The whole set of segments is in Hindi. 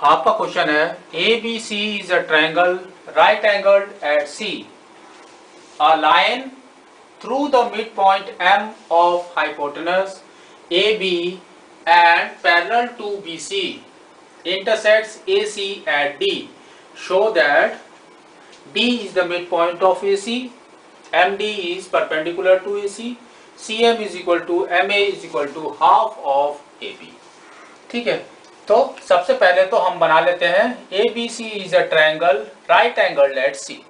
आपका क्वेश्चन है A B C is a triangle right angled at C a line through the midpoint M of hypotenuse AB and parallel to BC intersects AC at D. Show that D is the midpoint of AC, MD is perpendicular to AC, CM is equal to MA is equal to half of AB. ठीक है, तो सबसे पहले तो हम बना लेते हैं ABC is a triangle right angled at C.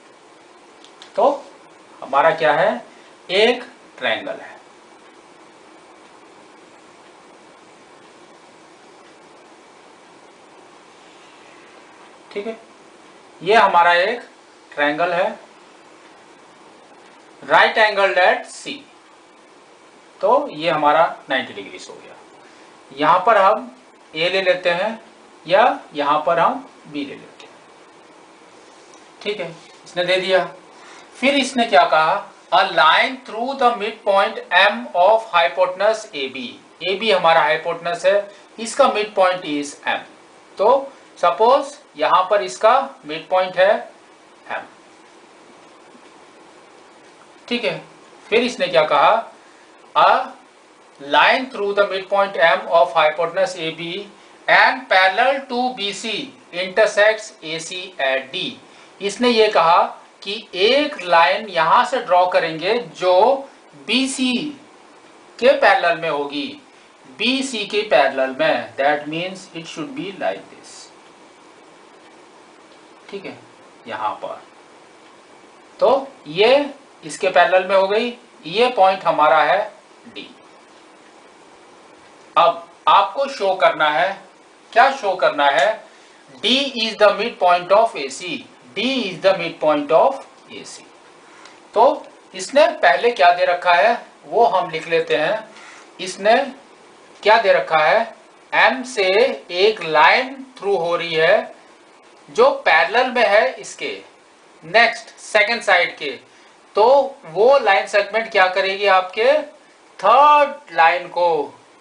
तो हमारा क्या है, एक ट्रायंगल है। ठीक है, ये हमारा एक ट्रायंगल है राइट एंगल्ड एट सी। तो ये हमारा 90 डिग्री हो गया। यहां पर हम ए ले लेते हैं या यहां पर हम बी ले लेते हैं। ठीक है, इसने दे दिया। फिर इसने क्या कहा, a line through the mid point M of hypotenuse A B. A B हमारा हाइपोटेनस है, इसका मिड पॉइंट इज एम। तो सपोज यहां पर इसका मिड पॉइंट है एम। ठीक है, फिर इसने क्या कहा, a line through the mid point M of hypotenuse A B and parallel to B C intersects A C at D. इसने ये कहा कि एक लाइन यहां से ड्रॉ करेंगे जो BC के पैरेलल में होगी, BC के पैरेलल में। That means it should be like this. ठीक है, यहां पर तो ये इसके पैरेलल में हो गई, ये पॉइंट हमारा है D। अब आपको शो करना है, क्या शो करना है, D is the mid point of AC। D is the midpoint of AC। तो इसने पहले क्या दे रखा है वो हम लिख लेते हैं। इसने क्या दे रखा है, M से एक लाइन थ्रू हो रही है जो पैरेलल में है इसके नेक्स्ट सेकंड साइड के। तो वो लाइन सेगमेंट क्या करेगी, आपके थर्ड लाइन को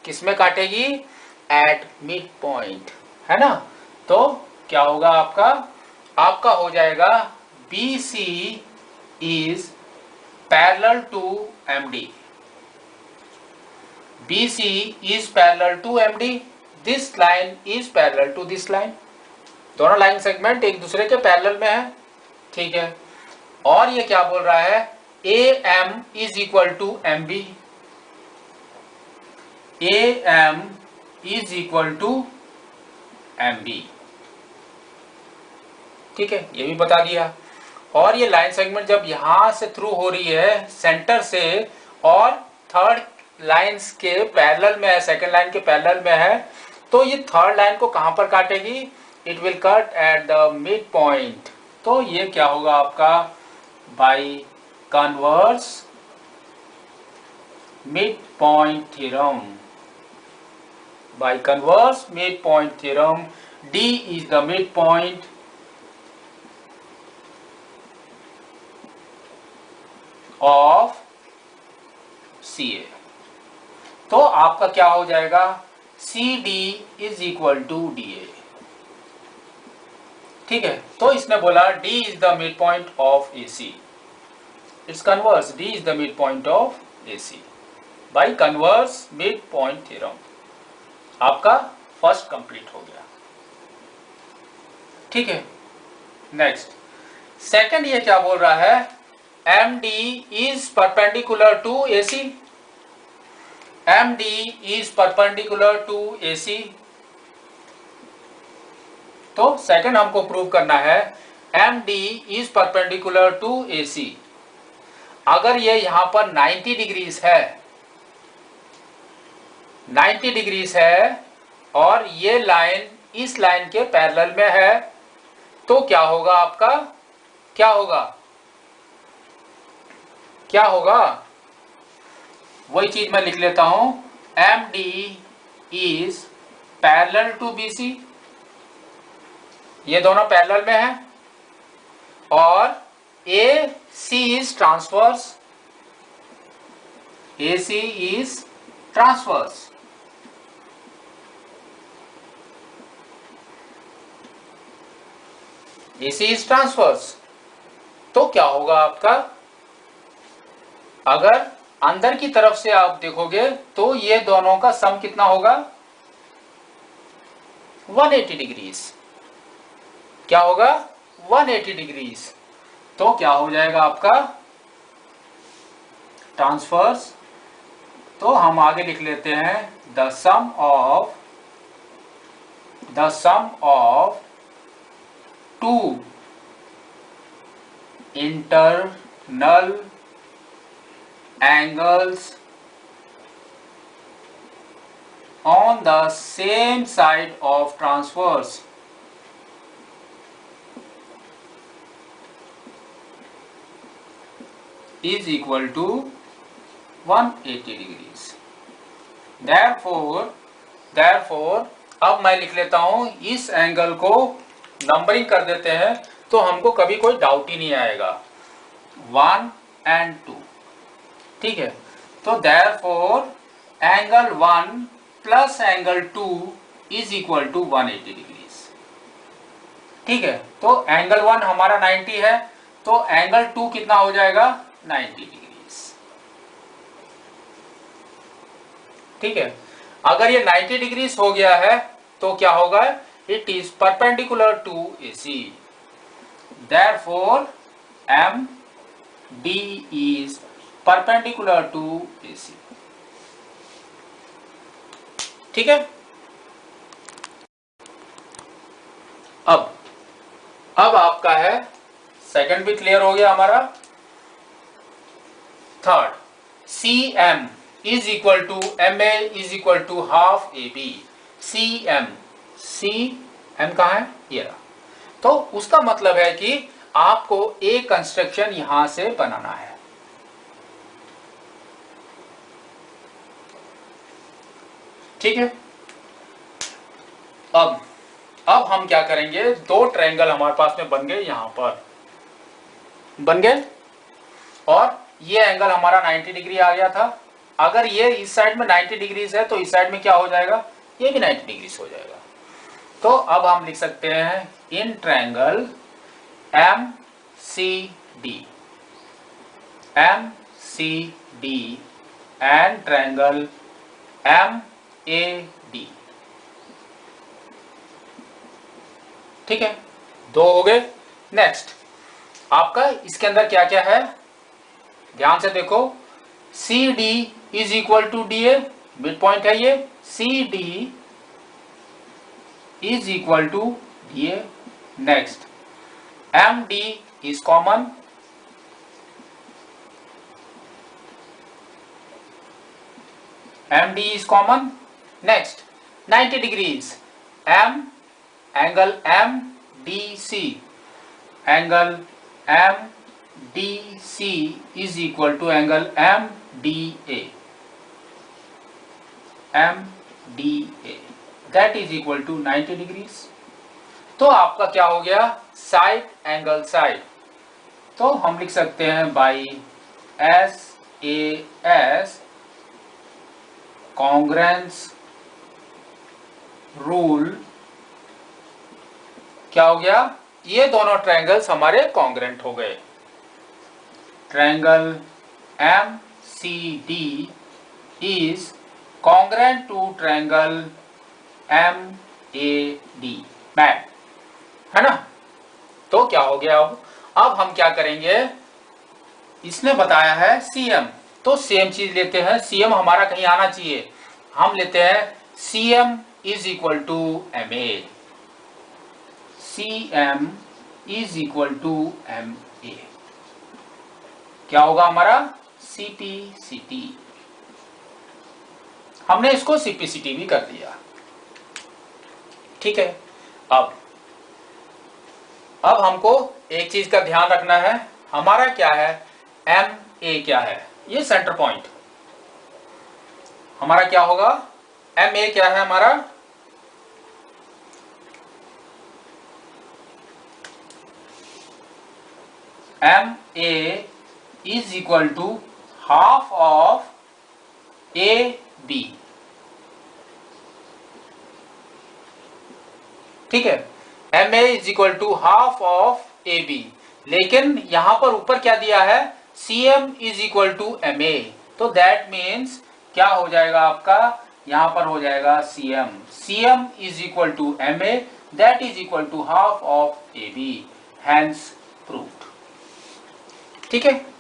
किसमें काटेगी, एट मिड पॉइंट, है ना। तो क्या होगा आपका हो जाएगा BC is parallel to MD। BC is parallel to MD। This line is parallel to this line। दोनों लाइन सेगमेंट एक दूसरे के पैरेलल में है। ठीक है, और ये क्या बोल रहा है, AM is equal to MB। AM is equal to MB। ठीक है, ये भी बता दिया। और ये लाइन सेगमेंट जब यहां से थ्रू हो रही है सेंटर से और थर्ड लाइंस के पैरेलल में है, सेकंड लाइन के पैरेलल में है, तो ये थर्ड लाइन को कहां पर काटेगी, it will cut at the mid point. तो ये क्या होगा आपका, by converse mid point theorem. By converse mid point theorem D is the midpoint of CA। तो आपका क्या हो जाएगा, CD is equal to DA। ठीक है, तो इसने बोला D is the mid point of AC। It's converse, D is the mid point of AC by converse mid point theorem. आपका फर्स्ट कंप्लीट हो गया। ठीक है, नेक्स्ट सेकंड ये क्या बोल रहा है, MD is perpendicular to AC। MD is perpendicular to AC। तो सेकंड हमको प्रूव करना है MD is perpendicular to AC। अगर ये यहां पर 90 डिग्रीज है, 90 डिग्रीज है और ये लाइन इस लाइन के पैरेलल में है, तो क्या होगा आपका, क्या होगा, क्या होगा, वही चीज मैं लिख लेता हूं, MD is parallel to BC। ये दोनों पैरेलल में है और AC is transverse। AC is transverse। AC is transverse. तो क्या होगा आपका, अगर अंदर की तरफ से आप देखोगे तो ये दोनों का सम कितना होगा, 180 डिग्रीज। क्या होगा, 180 डिग्रीज। तो क्या हो जाएगा आपका ट्रांसवर्स। तो हम आगे लिख लेते हैं the sum of two internal angles on the same side of transverse is equal to 180 degrees. Therefore अब मैं लिख लेता हूं, इस एंगल को नंबरिंग कर देते हैं तो हमको कभी कोई डाउट ही नहीं आएगा, 1 and 2। ठीक है, तो therefore angle 1 plus angle 2 is equal to 180 degrees. ठीक है, तो एंगल 1 हमारा 90 है, तो एंगल 2 कितना हो जाएगा, 90 डिग्रीज। ठीक है, अगर ये 90 डिग्रीज हो गया है तो क्या होगा, it is perpendicular to AC। Therefore MD is perpendicular to AC। ठीक है, अब आपका है सेकंड भी क्लियर हो गया हमारा। Third, CM is equal to MA is equal to half AB। CM कहां है, ये रहा। तो उसका मतलब है कि आपको एक कंस्ट्रक्शन यहां से बनाना है। ठीक है, अब हम क्या करेंगे, दो ट्रायंगल हमारे पास में बन गए, यहां पर बन गए, और ये एंगल हमारा 90 डिग्री आ गया था। अगर ये इस साइड में 90 डिग्रीज है तो इस साइड में क्या हो जाएगा, ये भी 90 डिग्रीज हो जाएगा। तो अब हम लिख सकते हैं in triangle MCD and triangle MAD। ठीक है, दो हो गए। नेक्स्ट आपका इसके अंदर क्या क्या है, ध्यान से देखो। CD is equal to DA, mid point है ये। CD is equal to DA। Next MD is common, MD is common. Next 90 degrees, angle MDC is equal to angle MDA that is equal to 90 degrees। तो आपका क्या हो गया, साइड एंगल साइड। तो हम लिख सकते हैं बाई SAS कॉन्ग्रेंस रूल। क्या हो गया, ये दोनों ट्रायंगल्स हमारे कॉन्ग्रेंट हो गए। Triangle MCD is congruent to triangle MAD, मैट, है ना। तो क्या हो गया, अब हम क्या करेंगे, इसने बताया है CM, तो सेम चीज लेते हैं। CM हमारा कहीं आना चाहिए, हम लेते हैं CM is equal to MA। CM is equal to MA, क्या होगा हमारा, CPCT। हमने इसको CPCT भी कर दिया। ठीक है, अब हमको एक चीज का ध्यान रखना है, हमारा क्या है, MA क्या है, ये सेंटर पॉइंट हमारा क्या होगा, MA क्या है हमारा, MA is equal to half of AB। ठीक है, MA is equal to half of AB, लेकिन यहां पर ऊपर क्या दिया है, CM is equal to MA, तो दैट मीन्स क्या हो जाएगा आपका, यहां पर हो जाएगा CM is equal to MA, that is equal to half of AB, hence proved. ठीक है।